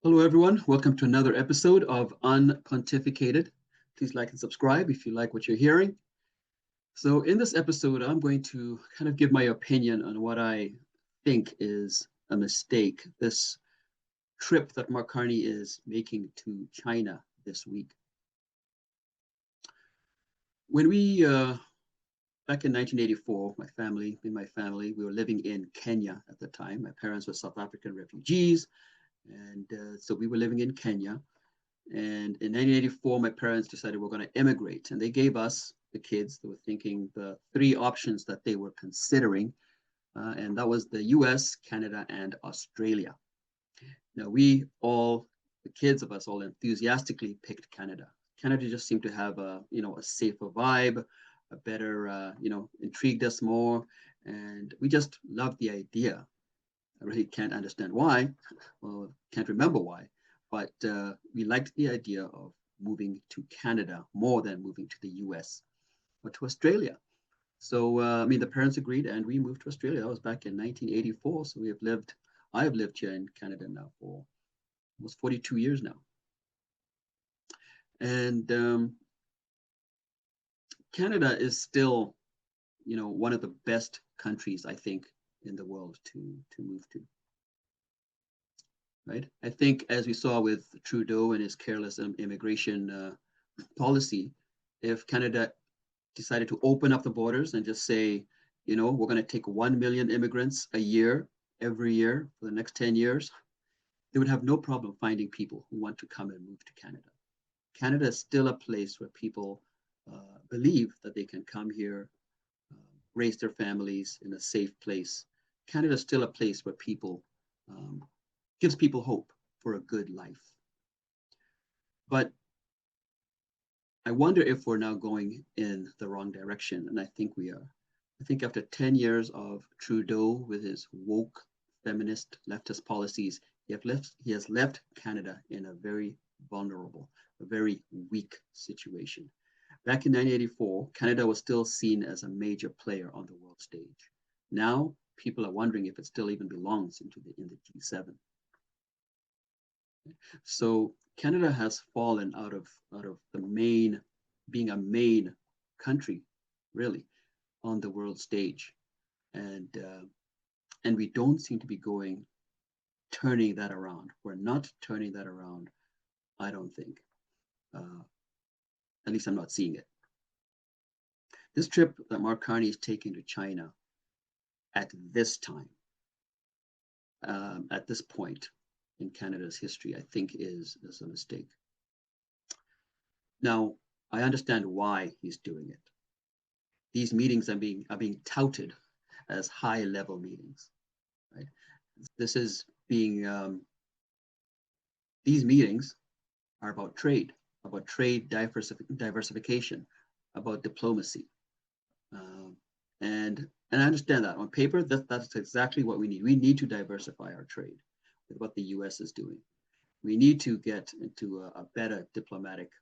Hello, everyone. Welcome to another episode of Unpontificated. Please like and subscribe if you like what you're hearing. So, in this episode, I'm going to kind of give my opinion on what I think is a mistake. This trip that Mark Carney is making to China this week. When back in 1984, my family, we were living in Kenya at the time. My parents were South African refugees. And so we were living in Kenya. And in 1984, my parents decided we're going to immigrate. And they gave us, the kids, they were thinking the three options that they were considering. And that was the US, Canada, and Australia. Now, the kids of us all enthusiastically picked Canada. Canada just seemed to have a safer vibe, a better, intrigued us more. And we just loved the idea. I really can't understand why, well, can't remember why, but we liked the idea of moving to Canada more than moving to the US or to Australia. So, the parents agreed and we moved to Australia. That was back in 1984. So I have lived here in Canada now for almost 42 years now. And Canada is still, one of the best countries, I think, in the world to move to. Right? I think, as we saw with Trudeau and his careless immigration policy, if Canada decided to open up the borders and just say, we're going to take 1 million immigrants a year, every year for the next 10 years, they would have no problem finding people who want to come and move to Canada. Canada is still a place where people believe that they can come here, raise their families in a safe place. Canada is still a place where people gives people hope for a good life. But I wonder if we're now going in the wrong direction, and I think we are. I think after 10 years of Trudeau with his woke, feminist, leftist policies, he has left Canada in a very vulnerable, a very weak situation. Back in 1984, Canada was still seen as a major player on the world stage. Now, people are wondering if it still even belongs in the G7. So Canada has fallen out of being a main country, really, on the world stage, and we don't seem to be turning that around. We're not turning that around, I don't think. At least I'm not seeing it. This trip that Mark Carney is taking to China at this time, at this point in Canada's history, I think is a mistake. Now, I understand why he's doing it. These meetings are being touted as high-level meetings, right? These meetings are about trade diversification, about diplomacy. And I understand that on paper, that's exactly what we need. We need to diversify our trade with what the US is doing. We need to get into a better diplomatic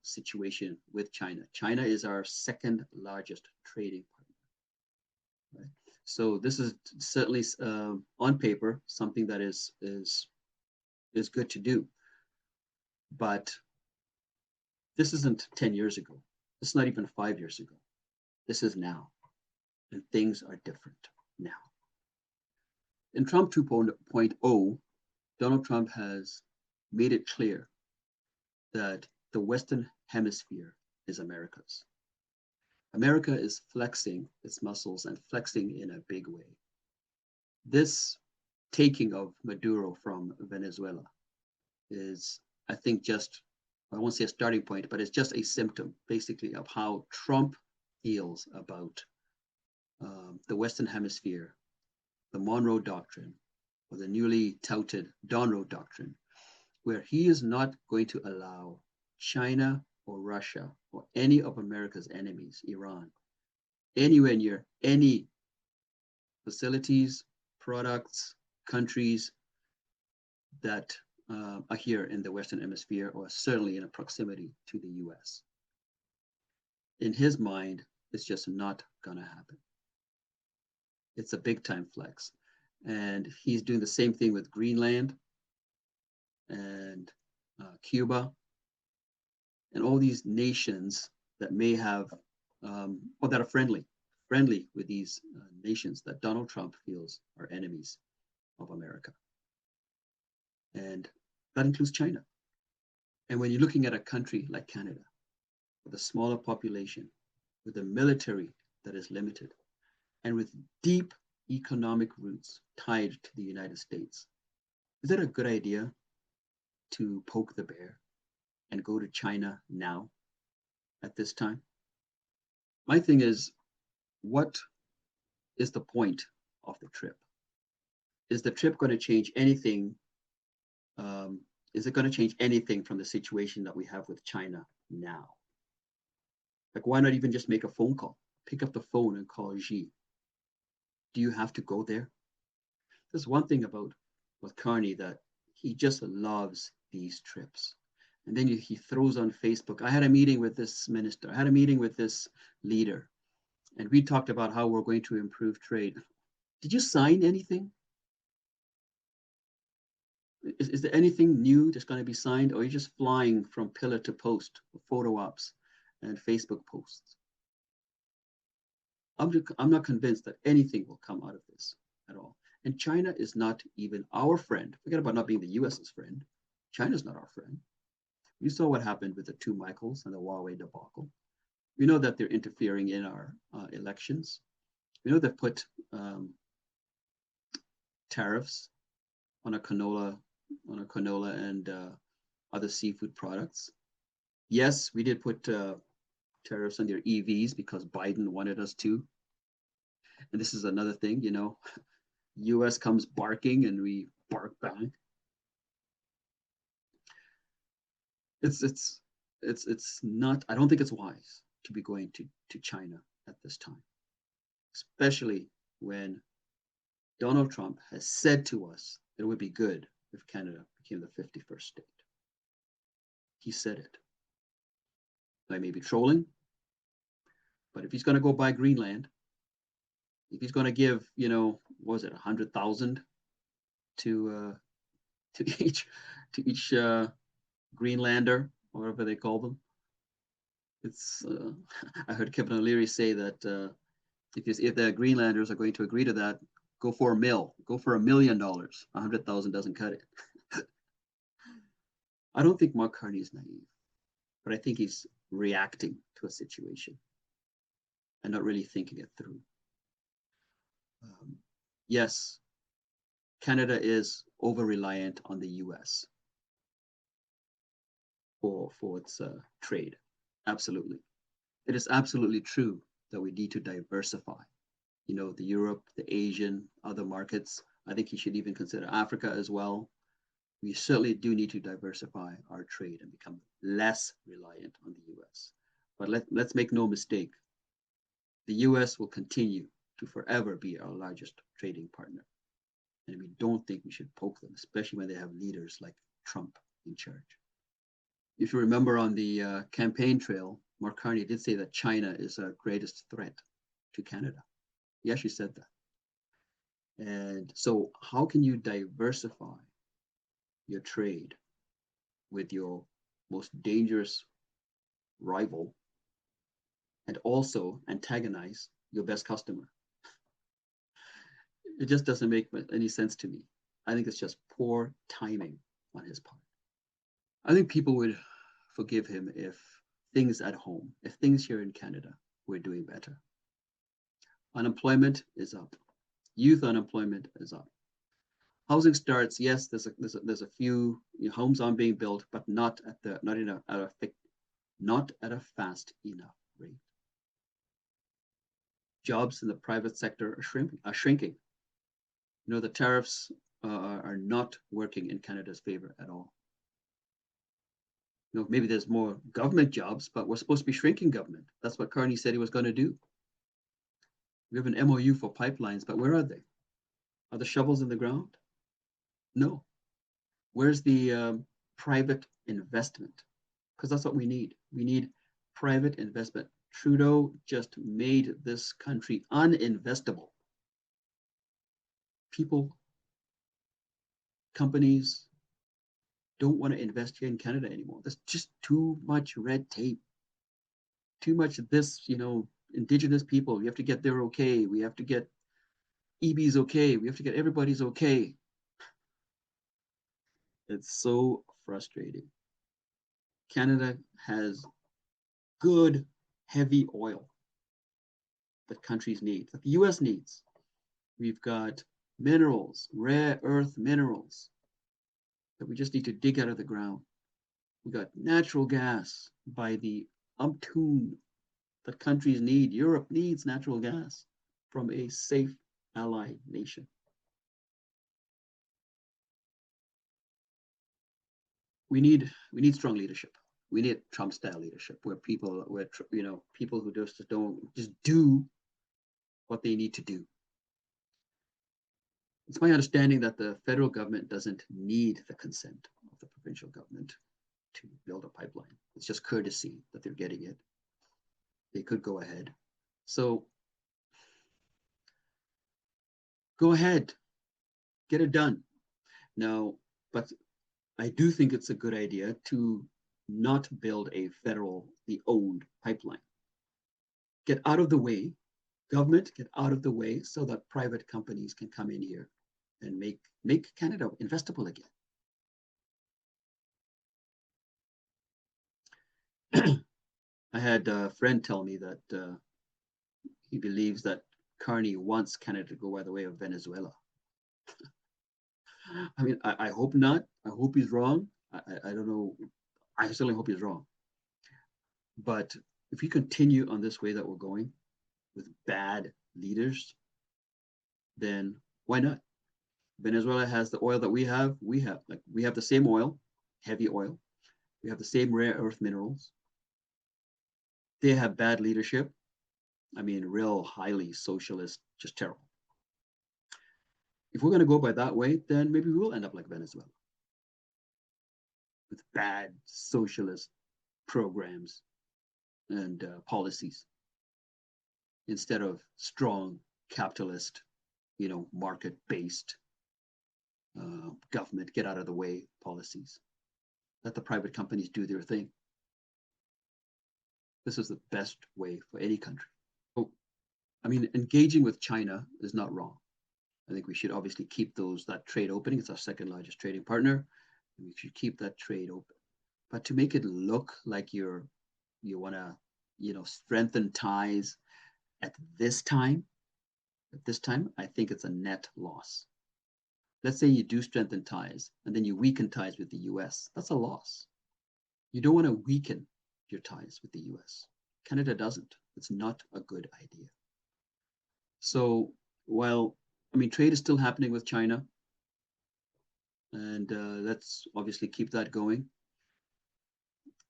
situation with China. China is our second largest trading partner. Right? So this is certainly on paper something that is good to do. But this isn't 10 years ago. This is not even 5 years ago. This is now. And things are different now. In Trump 2.0, Donald Trump has made it clear that the Western Hemisphere is America's. America is flexing its muscles and flexing in a big way. This taking of Maduro from Venezuela is, I think, I won't say a starting point, but it's just a symptom, basically, of how Trump feels about the Western Hemisphere, the Monroe Doctrine, or the newly touted Donroe Doctrine, where he is not going to allow China or Russia or any of America's enemies, Iran, anywhere near any facilities, products, countries that are here in the Western Hemisphere, or certainly in a proximity to the US. In his mind, it's just not going to happen. It's a big time flex. And he's doing the same thing with Greenland. Cuba, and all these nations that may have, or that are friendly with these nations that Donald Trump feels are enemies of America. And that includes China. And when you're looking at a country like Canada, with a smaller population, with a military that is limited, and with deep economic roots tied to the United States, is it a good idea to poke the bear and go to China now at this time? My thing is, what is the point of the trip? Is the trip going to change anything? Is it going to change anything from the situation that we have with China now? Like, why not even just make a phone call? Pick up the phone and call Xi. Do you have to go there? There's one thing about Carney, that he just loves these trips. And then he throws on Facebook, I had a meeting with this minister, I had a meeting with this leader, and we talked about how we're going to improve trade. Did you sign anything? Is there anything new that's going to be signed, or are you just flying from pillar to post, photo ops and Facebook posts? I'm not convinced that anything will come out of this at all. And China is not even our friend. Forget about not being the US's friend. China's not our friend. You saw what happened with the two Michaels and the Huawei debacle. We know that they're interfering in our elections. We know they've put tariffs on a canola and other seafood products. Yes, we did put tariffs on their EVs because Biden wanted us to. And this is another thing, US comes barking and we bark back. It's not, I don't think it's wise to be going to China at this time, especially when Donald Trump has said to us that it would be good if Canada became the 51st state. He said it. I may be trolling, but if he's going to go buy Greenland, if he's going to give, what was it, 100,000 to each Greenlander, or whatever they call them, it's. I heard Kevin O'Leary say that if the Greenlanders are going to agree to that, go for $1 million. 100,000 doesn't cut it. I don't think Mark Carney is naive, but I think he's reacting to a situation and not really thinking it through. Yes, Canada is over-reliant on the US for its trade. Absolutely. It is absolutely true that we need to diversify. The Europe, the Asian, other markets. I think he should even consider Africa as well. We certainly do need to diversify our trade and become less reliant on the US. But let's make no mistake, the US will continue to forever be our largest trading partner. And we don't think we should poke them, especially when they have leaders like Trump in charge. If you remember on the campaign trail, Mark Carney did say that China is our greatest threat to Canada. He actually said that. And so how can you diversify your trade with your most dangerous rival and also antagonize your best customer? It just doesn't make any sense to me. I think it's just poor timing on his part. I think people would forgive him if things at home, if things here in Canada were doing better. Unemployment is up. Youth unemployment is up. Housing starts, yes, there's a few homes on being built, but not at a fast enough rate. Jobs in the private sector are shrinking. The tariffs are not working in Canada's favor at all. Maybe there's more government jobs, but we're supposed to be shrinking government. That's what Carney said he was going to do. We have an MOU for pipelines, but where are they? Are the shovels in the ground? No. Where's the private investment? Because that's what we need. We need private investment. Trudeau just made this country uninvestable. People, companies, don't want to invest here in Canada anymore. There's just too much red tape, too much of this, Indigenous people. We have to get their okay. We have to get EB's okay. We have to get everybody's okay. It's so frustrating. Canada has good, heavy oil that countries need, that the US needs. We've got minerals, rare earth minerals that we just need to dig out of the ground. We've got natural gas by the umptoon that countries need. Europe needs natural gas from a safe allied nation. We need strong leadership. We need Trump style leadership where people who just don't just do what they need to do. It's my understanding that the federal government doesn't need the consent of the provincial government to build a pipeline. It's just courtesy that they're getting it. They could go ahead. So go ahead, get it done. Now, but I do think it's a good idea to not build a federally owned pipeline. Get out of the way, government, get out of the way so that private companies can come in here and make Canada investable again. I had a friend tell me that he believes that Carney wants Canada to go by the way of Venezuela. I mean, I hope not. I hope he's wrong. I don't know. I certainly hope he's wrong. But if we continue on this way that we're going with bad leaders, then why not? Venezuela has the oil that we have. We have the same oil, heavy oil. We have the same rare earth minerals. They have bad leadership. I mean, real highly socialist, just terrible. If we're going to go by that way, then maybe we will end up like Venezuela with bad socialist programs and policies instead of strong capitalist, market-based government, get out of the way policies. Let the private companies do their thing. This is the best way for any country. So, I mean, engaging with China is not wrong. I think we should obviously keep that trade opening. It's our second largest trading partner. And we should keep that trade open. But to make it look like you want to, strengthen ties at this time, I think it's a net loss. Let's say you do strengthen ties and then you weaken ties with the US. That's a loss. You don't want to weaken your ties with the US. Canada doesn't. It's not a good idea. So while, trade is still happening with China, and let's obviously keep that going.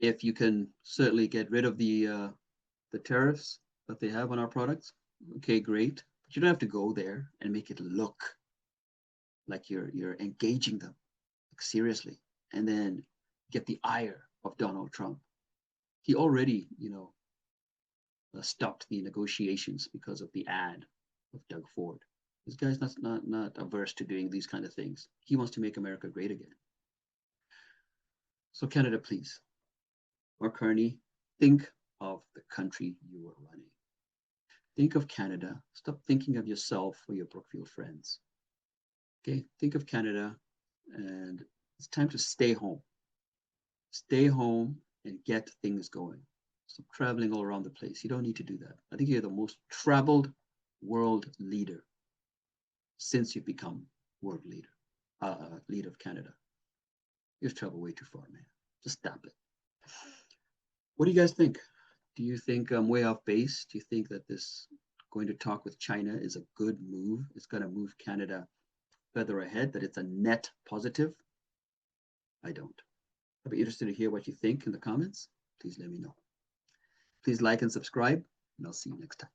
If you can certainly get rid of the tariffs that they have on our products, okay, great. But you don't have to go there and make it look like you're engaging them seriously, and then get the ire of Donald Trump. He already, stopped the negotiations because of the ad of Doug Ford. This guy's not averse to doing these kind of things. He wants to make America great again. So Canada, please. Mark Carney, think of the country you are running. Think of Canada. Stop thinking of yourself or your Brookfield friends. Okay, think of Canada, and it's time to stay home. Stay home and get things going. Stop traveling all around the place. You don't need to do that. I think you're the most traveled world leader since you've become world leader, leader of Canada. You've traveled way too far, man. Just stop it. What do you guys think? Do you think I'm way off base? Do you think that this going to talk with China is a good move? It's going to move Canada further ahead, that it's a net positive? I don't. I'd be interested to hear what you think in the comments. Please let me know. Please like and subscribe, and I'll see you next time.